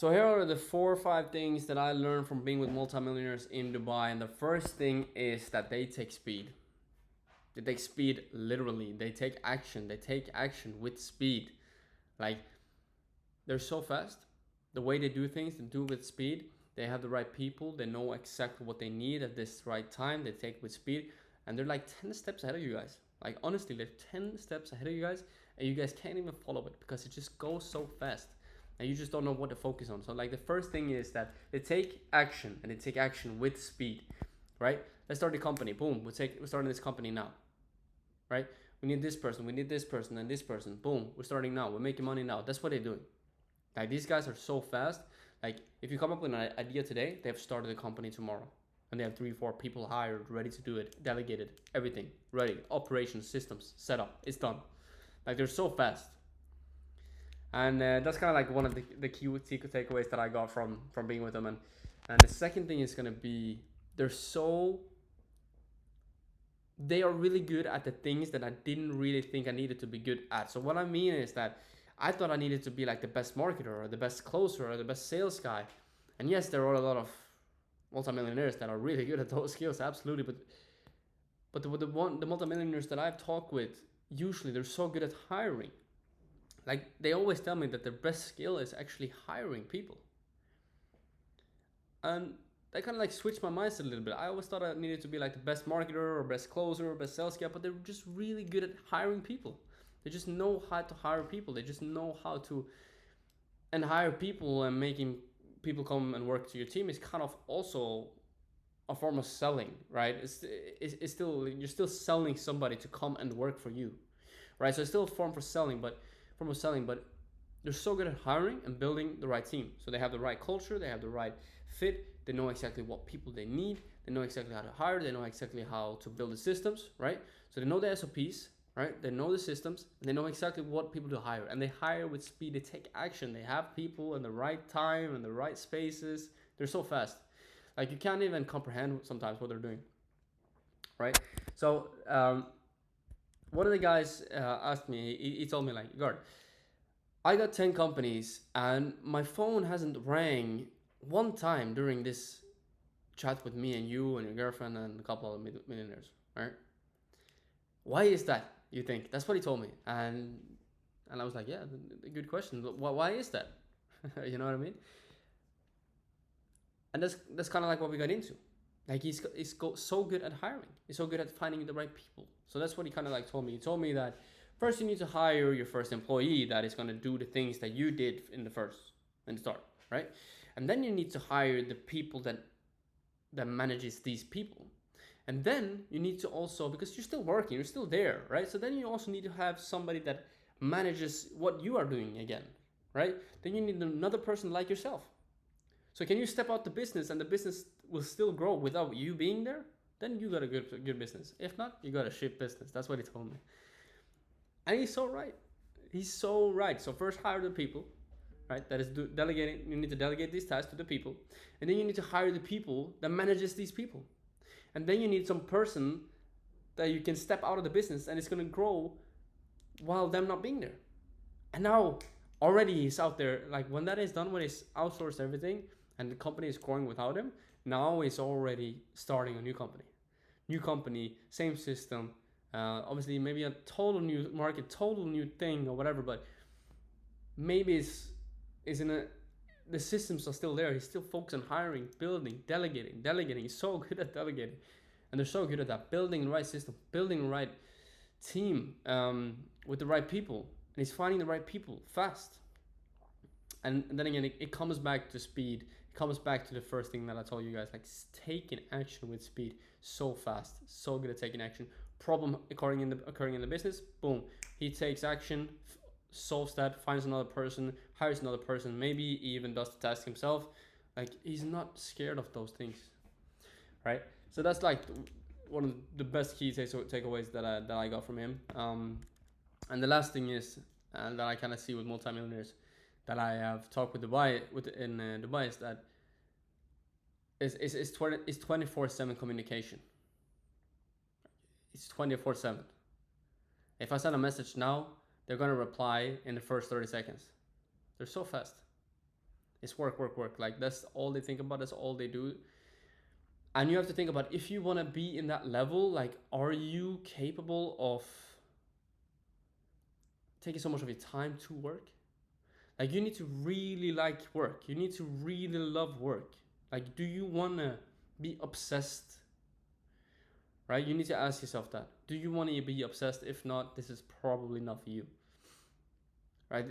So here are the 4 or 5 things that I learned from being with multimillionaires in Dubai. And the first thing is that they take speed. They take speed literally. They take action. They take action with speed. Like, they're so fast. The way they do things, they do it with speed. They have the right people. They know exactly what they need at this right time. They take it with speed. And they're like 10 steps ahead of you guys. Like, honestly, they're 10 steps ahead of you guys. And you guys can't even follow it because it just goes so fast. And you just don't know what to focus on. So, like, the first thing is that they take action. And they take action with speed. Right? Let's start the company. Boom. We're starting this company now. Right? We need this person. We need this person and this person. Boom. We're starting now. We're making money now. That's what they're doing. Like, these guys are so fast. Like, if you come up with an idea today, they have started a company tomorrow. And they have 3, 4 people hired, ready to do it, delegated, everything, ready, operations, systems, set up, it's done. Like, they're so fast. And that's kind of like one of the key takeaways that I got from being with them. And the second thing is going to be, they are really good at the things that I didn't really think I needed to be good at. So what I mean is that I thought I needed to be like the best marketer or the best closer or the best sales guy. And yes, there are a lot of multimillionaires that are really good at those skills, absolutely. But the multimillionaires that I've talked with, usually they're so good at hiring. Like, they always tell me that their best skill is actually hiring people. And that kind of like switched my mindset a little bit. I always thought I needed to be like the best marketer or best closer or best sales guy, but they're just really good at hiring people. They just know how to hire people. They just know how to and hire people, and making people come and work to your team is kind of also a form of selling, right? It's still, you're still selling somebody to come and work for you, right? So it's still a form of selling, but they're so good at hiring and building the right team. So they have the right culture, they have the right fit, they know exactly what people they need, they know exactly how to hire, they know exactly how to build the systems, right? So they know the SOPs, right? They know the systems, and they know exactly what people to hire, and they hire with speed. They take action. They have people in the right time and the right spaces. They're so fast, like, you can't even comprehend sometimes what they're doing, right? So one of the guys asked me. He told me, like, Gard, I got 10 companies and my phone hasn't rang one time during this chat with me and you and your girlfriend and a couple of millionaires, right? Why is that, you think? That's what he told me. And I was like, yeah, good question. Why is that? You know what I mean? And that's kind of like what we got into. Like, he's so good at hiring. He's so good at finding the right people. So that's what he kind of like told me. He told me that first you need to hire your first employee that is going to do the things that you did in the start, right? And then you need to hire the people that manages these people. And then you need to also, because you're still working, you're still there, right? So then you also need to have somebody that manages what you are doing again, right? Then you need another person like yourself. So can you step out the business and the business will still grow without you being there? Then you got a good business. If not, you got a shit business. That's what he told me. And he's so right. He's so right. So first hire the people, right? That is delegating. You need to delegate these tasks to the people, and then you need to hire the people that manages these people, and then you need some person that you can step out of the business and it's gonna grow while them not being there. And now already he's out there. Like, when that is done, when he's outsourced everything and the company is growing without him, now he's already starting a new company, same system. Obviously, maybe a total new market, total new thing or whatever, but maybe is in a the systems are still there. He's still focused on hiring, building, delegating. He's so good at delegating, and they're so good at that. Building the right system, building the right team with the right people, and he's finding the right people fast. And then again, it comes back to speed. It comes back to the first thing that I told you guys, like, taking action with speed, so fast, so good at taking action. Problem occurring in the business, boom, he takes action, solves that, finds another person, hires another person, maybe even does the task himself. Like, he's not scared of those things, right? So that's like one of the best key takeaways that I got from him. And the last thing is, that I kind of see with multimillionaires that I have talked with Dubai is that it's 24/7 communication. It's 24/7. If I send a message now, they're gonna reply in the first 30 seconds. They're so fast. It's work, work, work. Like that's all they think about. That's all they do. And you have to think about, if you want to be in that level, like, are you capable of taking so much of your time to work? Like, you need to really like work. You need to really love work. Like, do you want to be obsessed? Right? You need to ask yourself that. Do you want to be obsessed? If not, this is probably not for you. Right?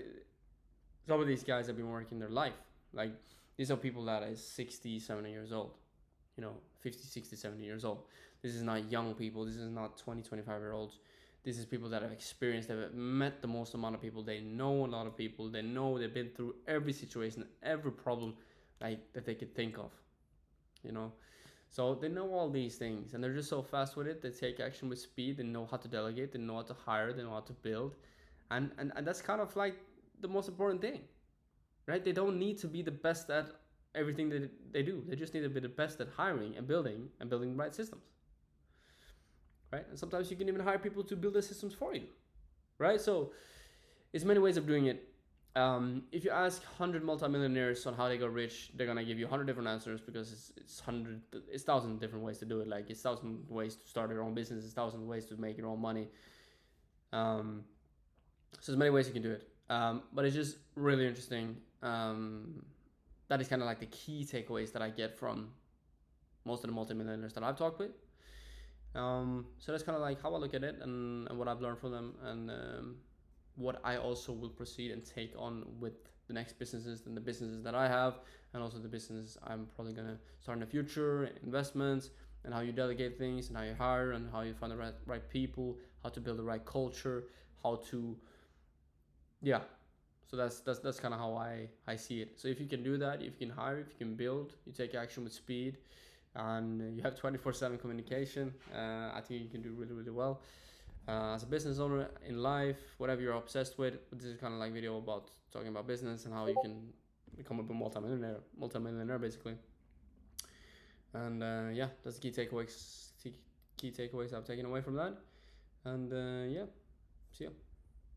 Some of these guys have been working their life. Like, these are people that is 60, 70 years old. 50, 60, 70 years old. This is not young people. This is not 20, 25-year-olds. This is people that have experienced, they've met the most amount of people. They know a lot of people. They know they've been through every situation, every problem like that they could think of. So they know all these things, and they're just so fast with it. They take action with speed. They know how to delegate. They know how to hire. They know how to build, and that's kind of like the most important thing, right? They don't need to be the best at everything that they do. They just need to be the best at hiring and building the right systems, right? And sometimes you can even hire people to build the systems for you, right? So it's many ways of doing it. If you ask 100 multimillionaires on how they got rich, they're gonna give you 100 different answers, because it's 1,000 different ways to do it. Like, it's 1,000 ways to start your own business. It's 1,000 ways to make your own money. So there's many ways you can do it. But it's just really interesting. That is kind of like the key takeaways that I get from most of the multimillionaires that I've talked with. So that's kind of like how I look at it, and what I've learned from them, and what I also will proceed and take on with the next businesses, and the businesses that I have, and also the business I'm probably gonna start in the future, investments, and how you delegate things, and how you hire, and how you find the right people, how to build the right culture, how to, yeah. So that's kind of how I see it. So if you can do that, if you can hire, if you can build, you take action with speed, and you have 24/7 communication, I think you can do really, really well. As a business owner, in life, whatever you're obsessed with, this is kind of like video about talking about business and how you can become a multimillionaire basically. And yeah, that's the key takeaways I've taken away from that. And yeah, see ya.